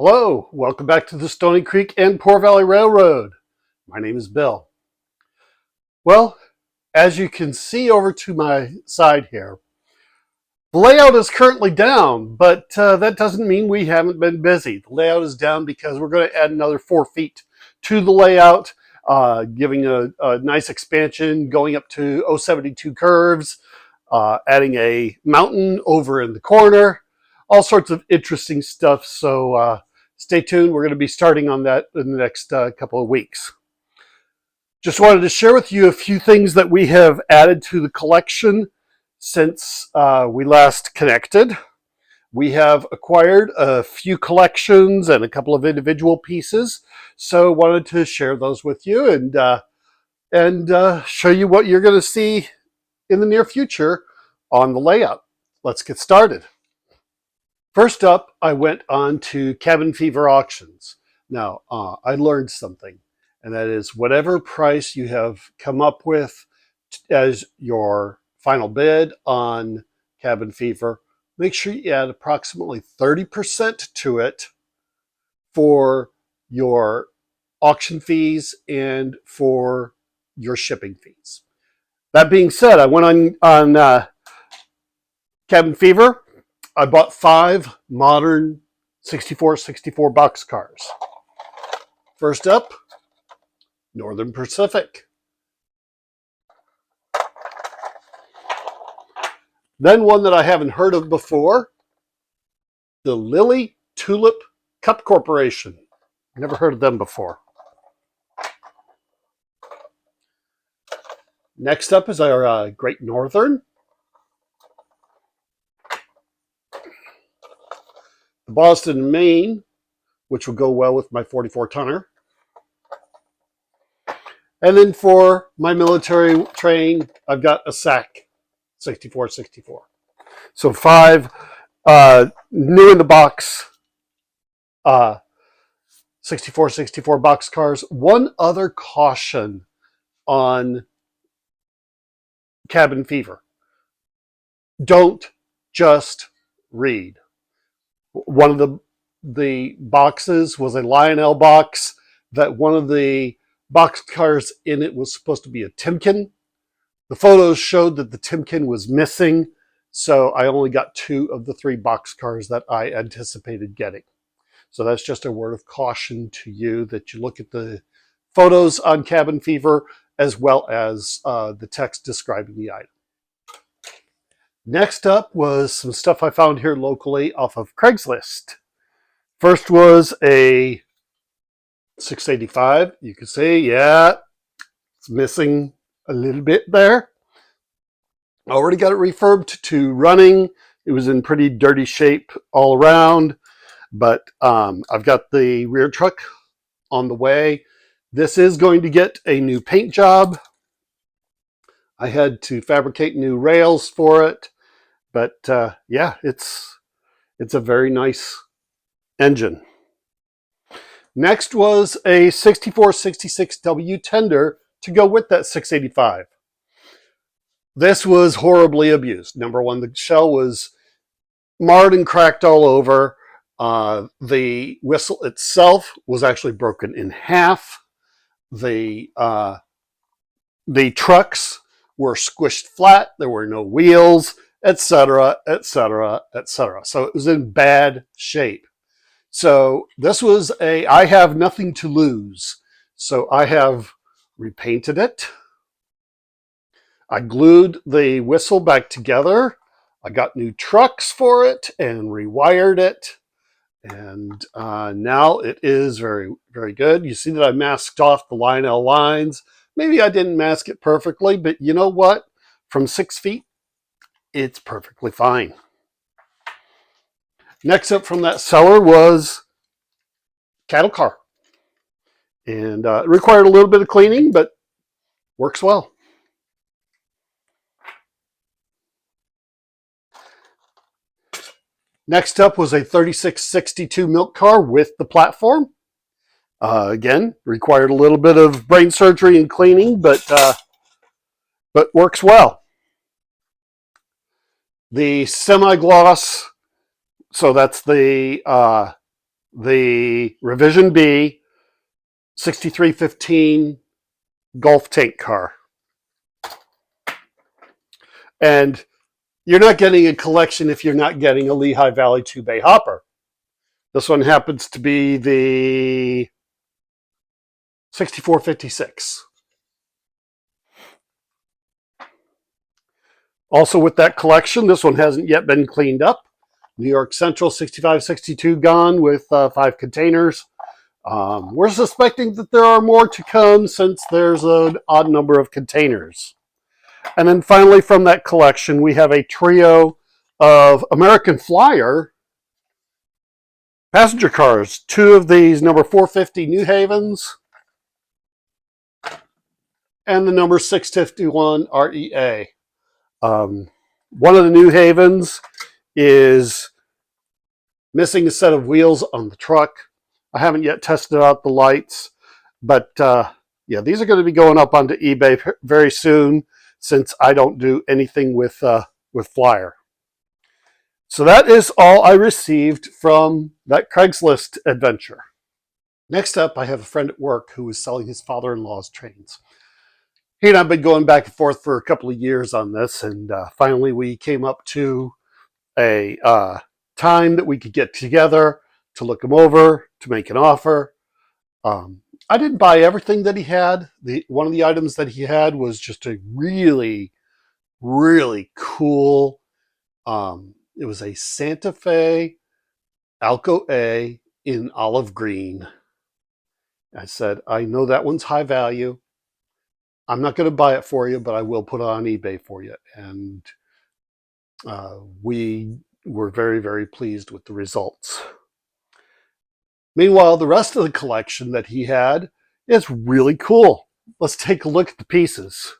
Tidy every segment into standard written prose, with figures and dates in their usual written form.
Hello, welcome back to the Stony Creek and Poor Valley Railroad. My name is Bill. Well, as you can see over to my side here, the layout is currently down, but that doesn't mean we haven't been busy. The layout is down because we're going to add another 4 feet to the layout, giving a nice expansion, going up to 072 curves, adding a mountain over in the corner, all sorts of interesting stuff. So stay tuned. We're going to be starting on that in the next couple of weeks. Just wanted to share with you a few things that we have added to the collection since we last connected. We have acquired a few collections and a couple of individual pieces, so wanted to share those with you and show you what you're going to see in the near future on the layout. Let's get started. First up, I went on to Cabin Fever Auctions. Now, I learned something, and that is whatever price you have come up with as your final bid on Cabin Fever, make sure you add approximately 30% to it for your auction fees and for your shipping fees. That being said, I went on Cabin Fever. I bought 5 modern 64 boxcars. First up, Northern Pacific. Then one that I haven't heard of before, the Lily Tulip Cup Corporation. Never heard of them before. Next up is our Great Northern. The Boston, Maine, which will go well with my 44-tonner. And then for my military train, I've got a SAC 64. So 5 new in the box 64 box cars. One other caution on Cabin Fever. Don't just read. One of the boxes was a Lionel box that one of the box cars in it was supposed to be a Timken. The photos showed that the Timken was missing, so I only got 2 of the 3 box cars that I anticipated getting. So that's just a word of caution to you that you look at the photos on Cabin Fever as well as the text describing the item. Next up was some stuff I found here locally off of Craigslist. First was a 685. You can see, yeah, it's missing a little bit there. I already got it refurbed to running. It was in pretty dirty shape all around, but I've got the rear truck on the way. This is going to get a new paint job. I had to fabricate new rails for it, but yeah, it's a very nice engine. Next was a 6466W tender to go with that 685. This was horribly abused. Number one, the shell was marred and cracked all over. The whistle itself was actually broken in half. The trucks were squished flat. There were no wheels, etc., etc., etc. So it was in bad shape. So this was I have nothing to lose. So I have repainted it. I glued the whistle back together. I got new trucks for it and rewired it. And now it is very, very good. You see that I masked off the Lionel lines. Maybe I didn't mask it perfectly, but you know what? From 6 feet, it's perfectly fine. Next up from that seller was cattle car. And it required a little bit of cleaning, but works well. Next up was a 3662 milk car with the platform. Again, required a little bit of brain surgery and cleaning, but works well. The semi-gloss, so that's the the Revision B 6315 Golf tank car. And you're not getting a collection if you're not getting a Lehigh Valley 2-bay hopper. This one happens to be the 6456. Also with that collection, this one hasn't yet been cleaned up. New York Central 6562 gone with 5 containers. We're suspecting that there are more to come since there's an odd number of containers. And then finally from that collection, we have a trio of American Flyer passenger cars. 2 of these number 450 New Havens and the number 651 REA. One of the New Havens is missing a set of wheels on the truck. I haven't yet tested out the lights, but yeah, these are going to be going up onto eBay very soon since I don't do anything with Flyer. So that is all I received from that Craigslist adventure. Next up, I have a friend at work who is selling his father-in-law's trains. He and I have been going back and forth for a couple of years on this, and finally we came up to a time that we could get together to look him over, to make an offer. I didn't buy everything that he had. One of the items that he had was just a really, really cool, it was a Santa Fe Alco A in olive green. I said, I know that one's high value. I'm not going to buy it for you, but I will put it on eBay for you. And we were very, very pleased with the results. Meanwhile, the rest of the collection that he had is really cool. Let's take a look at the pieces.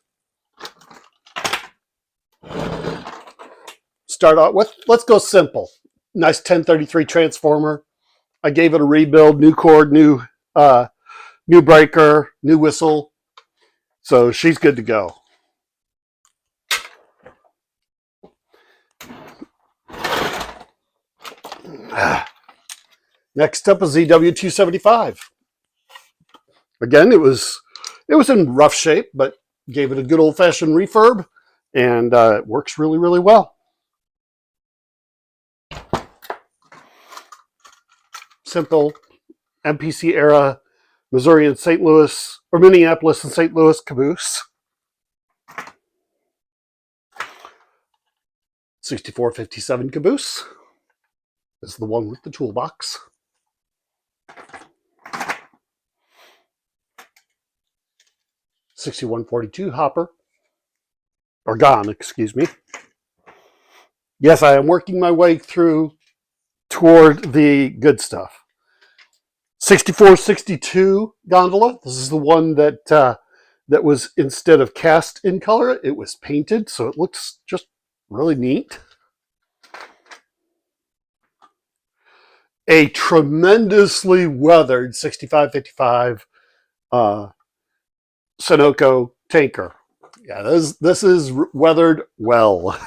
Start out with, let's go simple. Nice 1033 transformer. I gave it a rebuild, new cord, new breaker, new whistle. So she's good to go. Next up is ZW275. Again, it was in rough shape, but gave it a good old-fashioned refurb, and it works really, really well. Simple MPC era Missouri and St. Louis, or Minneapolis and St. Louis caboose. 6457 caboose is the one with the toolbox. '6142 hopper, or gone, excuse me. Yes, I am working my way through toward the good stuff. 6462 gondola. This is the one that that was, instead of cast in color, it was painted, so it looks just really neat. A tremendously weathered 6555 Sunoco tanker. Yeah, this is weathered well.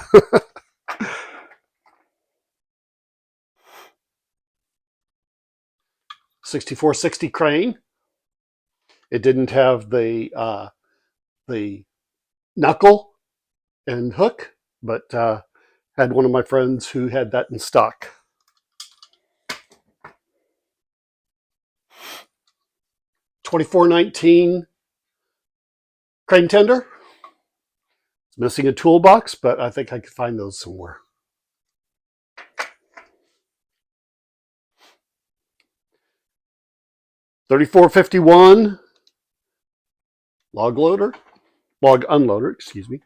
'6460 crane. It didn't have the knuckle and hook, but had one of my friends who had that in stock. '2419 crane tender. It's missing a toolbox, but I think I could find those somewhere. '3451 log unloader, excuse me.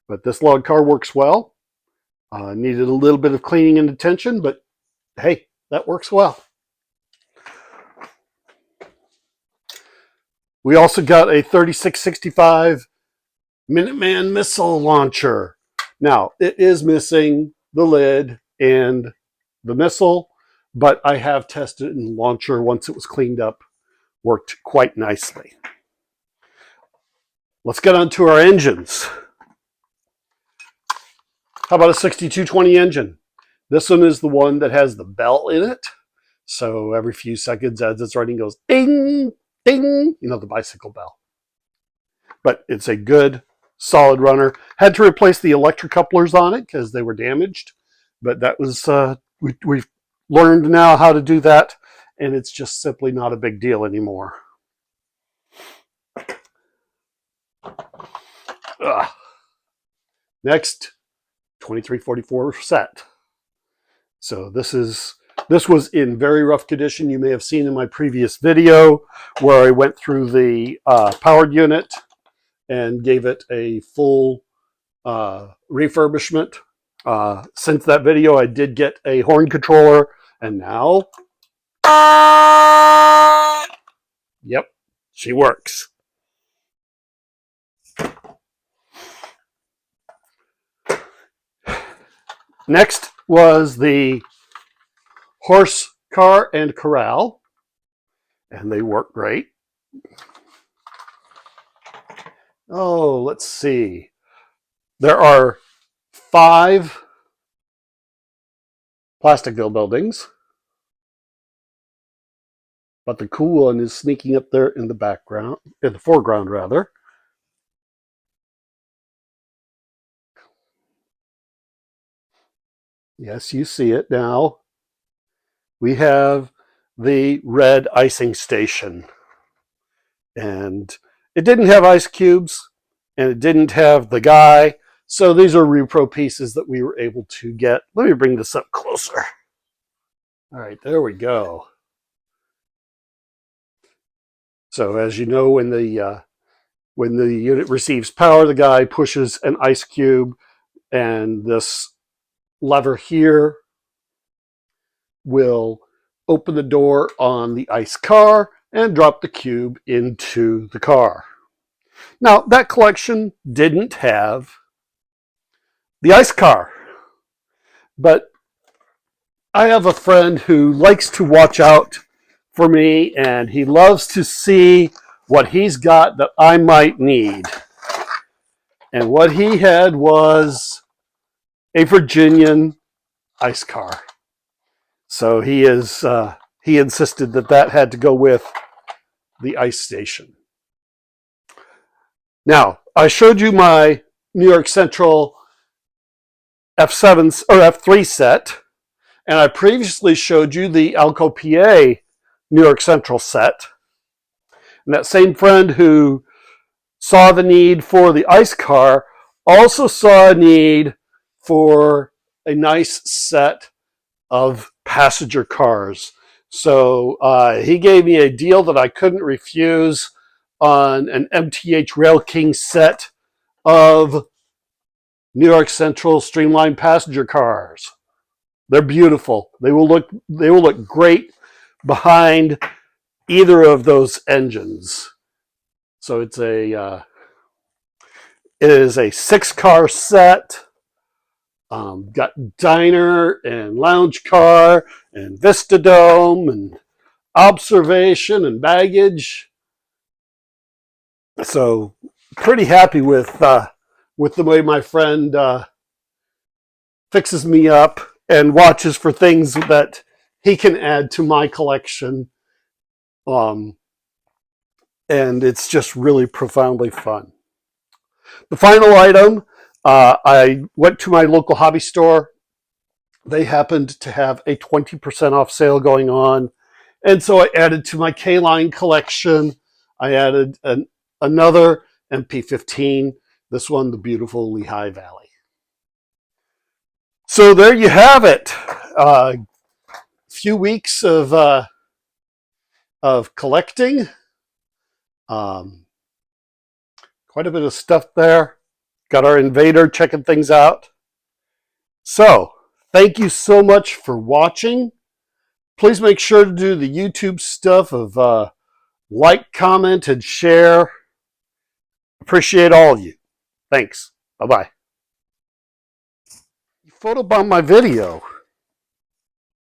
But this log car works well. Needed a little bit of cleaning and attention, but hey, that works well. We also got a 3665 Minuteman missile launcher. Now, it is missing the lid and the missile, but I have tested it, and the launcher, once it was cleaned up, worked quite nicely. Let's get on to our engines. How about a 6220 engine? This one is the one that has the bell in it. So every few seconds as it's running goes ding, ding, the bicycle bell. But it's a good, solid runner. Had to replace the electric couplers on it because they were damaged. But that was, we've learned now how to do that, and it's just simply not a big deal anymore. Ugh. Next, 2344 set. So this was in very rough condition. You may have seen in my previous video where I went through the powered unit and gave it a full refurbishment. Since that video, I did get a horn controller, and now, yep, she works. Next was the horse car and corral, and they work great. Oh, let's see. There are 5 Plasticville buildings, but the cool one is sneaking up there in the background, in the foreground rather. Yes, you see it now. We have the red icing station, and it didn't have ice cubes, and it didn't have the guy. So these are repro pieces that we were able to get. Let me bring this up closer. All right, there we go. So as you know, when the unit receives power, the guy pushes an ice cube, and this lever here will open the door on the ice car and drop the cube into the car. Now, that collection didn't have the ice car, but I have a friend who likes to watch out for me, and he loves to see what he's got that I might need. And what he had was a Virginian ice car. So he insisted that had to go with the ice station. Now, I showed you my New York Central F7 or F3 set, and I previously showed you the Alco PA New York Central set. And that same friend who saw the need for the ice car also saw a need for a nice set of passenger cars. So he gave me a deal that I couldn't refuse on an MTH Rail King set of New York Central streamlined passenger cars. They're beautiful. They will look great behind either of those engines. So it is a 6-car set. Got diner and lounge car and Vista Dome and observation and baggage. So pretty happy with the way my friend fixes me up and watches for things that he can add to my collection. And it's just really profoundly fun. The final item, I went to my local hobby store. They happened to have a 20% off sale going on. And so I added to my K-Line collection, I added another MP15, this one, the beautiful Lehigh Valley. So there you have it. A few weeks of collecting. Quite a bit of stuff there. Got our Invader checking things out. So, thank you so much for watching. Please make sure to do the YouTube stuff of like, comment, and share. Appreciate all of you. Thanks. Bye-bye. You photobombed my video.